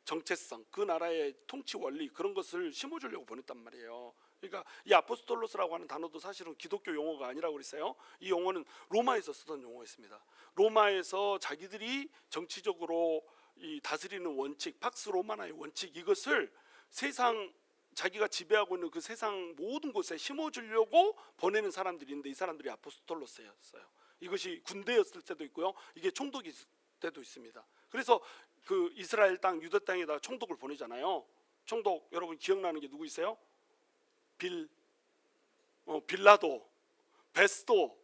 Speaker 1: 정체성, 그 나라의 통치 원리, 그런 것을 심어주려고 보냈단 말이에요. 그러니까 이 아포스톨로스라고 하는 단어도 사실은 기독교 용어가 아니라고 그랬어요. 이 용어는 로마에서 쓰던 용어였습니다. 로마에서 자기들이 정치적으로 이 다스리는 원칙, 팍스 로마나의 원칙, 이것을 세상, 자기가 지배하고 있는 그 세상 모든 곳에 심어주려고 보내는 사람들이 있는데, 이 사람들이 아포스톨로스였어요. 이것이 군대였을 때도 있고요, 이게 총독일 때도 있습니다. 그래서 그 이스라엘 땅, 유다 땅에다가 총독을 보내잖아요. 총독 여러분 기억나는 게 누구 있어요? 빌라도, 베스도,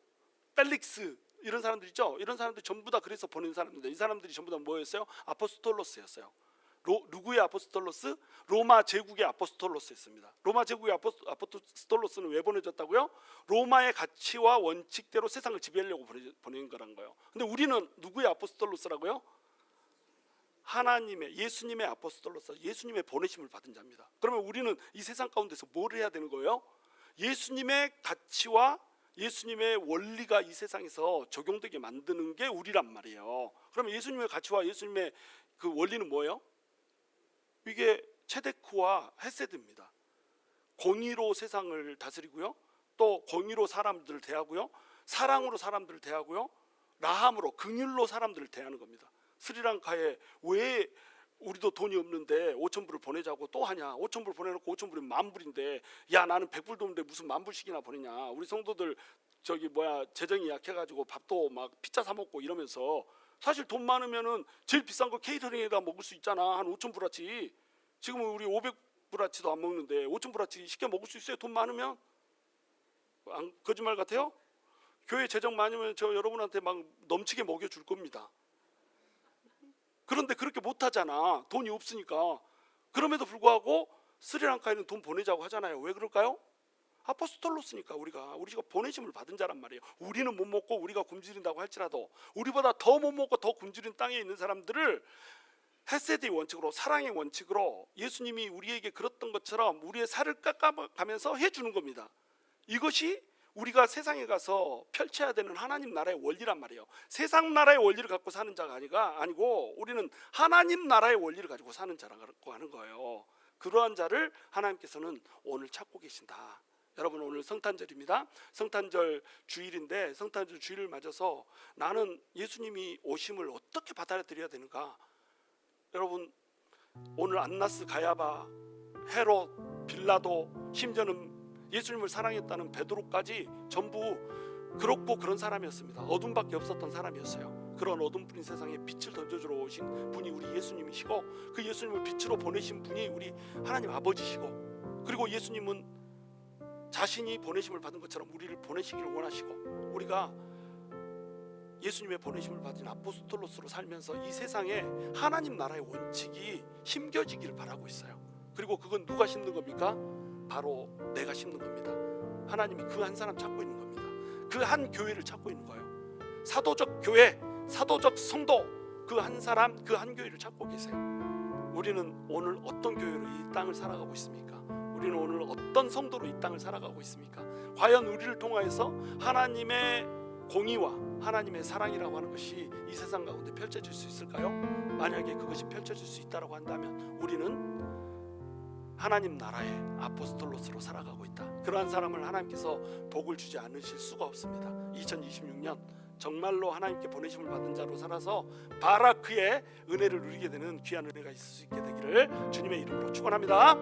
Speaker 1: 펠릭스, 이런 사람들 있죠. 이런 사람들 전부 다 그래서 보낸 사람인데, 이 사람들이 전부 다 뭐였어요? 아포스톨로스였어요. 누구의 아포스톨로스? 로마 제국의 아포스톨로스였습니다. 로마 제국의 아포스톨로스는 왜 보내졌다고요? 로마의 가치와 원칙대로 세상을 지배하려고 보낸 거란 거예요. 근데 우리는 누구의 아포스톨로스라고요? 하나님의, 예수님의 아포스톨로스, 예수님의 보내심을 받은 자입니다. 그러면 우리는 이 세상 가운데서 뭘 해야 되는 거예요? 예수님의 가치와 예수님의 원리가 이 세상에서 적용되게 만드는 게 우리란 말이에요. 그러면 예수님의 가치와 예수님의 그 원리는 뭐예요? 이게 체데크와 헤세드입니다. 공의로 세상을 다스리고요, 또 공의로 사람들을 대하고요, 사랑으로 사람들을 대하고요, 라함으로, 긍휼로 사람들을 대하는 겁니다. 스리랑카에 왜 우리도 돈이 없는데 5,000불을 보내자고 또 하냐? 5,000불 보내놓고 5,000불이면 10,000불인데, 야 나는 100불도 없는데 무슨 10,000불씩이나 보내냐? 우리 성도들 재정이 약해가지고 밥도 막 피자 사 먹고 이러면서, 사실 돈 많으면은 제일 비싼 거 케이터링에다 먹을 수 있잖아. 한 5,000불어치. 지금은 우리 500불어치도 안 먹는데 5,000불어치 쉽게 먹을 수 있어요, 돈 많으면? 거짓말 같아요? 교회 재정 많으면 저 여러분한테 막 넘치게 먹여줄 겁니다. 그런데 그렇게 못하잖아, 돈이 없으니까. 그럼에도 불구하고 스리랑카에는 돈 보내자고 하잖아요. 왜 그럴까요? 아포스톨로스니까. 우리가 보내심을 받은 자란 말이에요. 우리는 못 먹고 우리가 굶주린다고 할지라도, 우리보다 더 못 먹고 더 굶주린 땅에 있는 사람들을 헤세드의 원칙으로, 사랑의 원칙으로 예수님이 우리에게 그랬던 것처럼 우리의 살을 깎아가면서 해주는 겁니다. 이것이 우리가 세상에 가서 펼쳐야 되는 하나님 나라의 원리란 말이에요. 세상 나라의 원리를 갖고 사는 자가 아니고 우리는 하나님 나라의 원리를 가지고 사는 자라고 하는 거예요. 그러한 자를 하나님께서는 오늘 찾고 계신다. 여러분, 오늘 성탄절입니다. 성탄절 주일인데, 성탄절 주일을 맞아서 나는 예수님이 오심을 어떻게 받아들여야 되는가? 여러분, 오늘 안나스, 가야바, 헤롯, 빌라도, 심지어는 예수님을 사랑했다는 베드로까지 전부 그렇고 그런 사람이었습니다. 어둠밖에 없었던 사람이었어요. 그런 어둠 뿌린 세상에 빛을 던져주러 오신 분이 우리 예수님이시고, 그 예수님을 빛으로 보내신 분이 우리 하나님 아버지시고, 그리고 예수님은 자신이 보내심을 받은 것처럼 우리를 보내시기를 원하시고, 우리가 예수님의 보내심을 받은 아포스톨로스로 살면서 이 세상에 하나님 나라의 원칙이 심겨지기를 바라고 있어요. 그리고 그건 누가 심는 겁니까? 바로 내가 심는 겁니다. 하나님이 그 한 사람 찾고 있는 겁니다. 그 한 교회를 찾고 있는 거예요. 사도적 교회, 사도적 성도, 그 한 사람, 그 한 교회를 찾고 계세요. 우리는 오늘 어떤 교회로 이 땅을 살아가고 있습니까? 우리는 오늘 어떤 성도로 이 땅을 살아가고 있습니까? 과연 우리를 통하여서 하나님의 공의와 하나님의 사랑이라고 하는 것이 이 세상 가운데 펼쳐질 수 있을까요? 만약에 그것이 펼쳐질 수 있다고 한다면 우리는 하나님 나라의 아포스톨로스로 살아가고 있다. 그러한 사람을 하나님께서 복을 주지 않으실 수가 없습니다. 2026년 정말로 하나님께 보내심을 받은 자로 살아서 바라크의 은혜를 누리게 되는 귀한 은혜가 있을 수 있게 되기를 주님의 이름으로 축원합니다.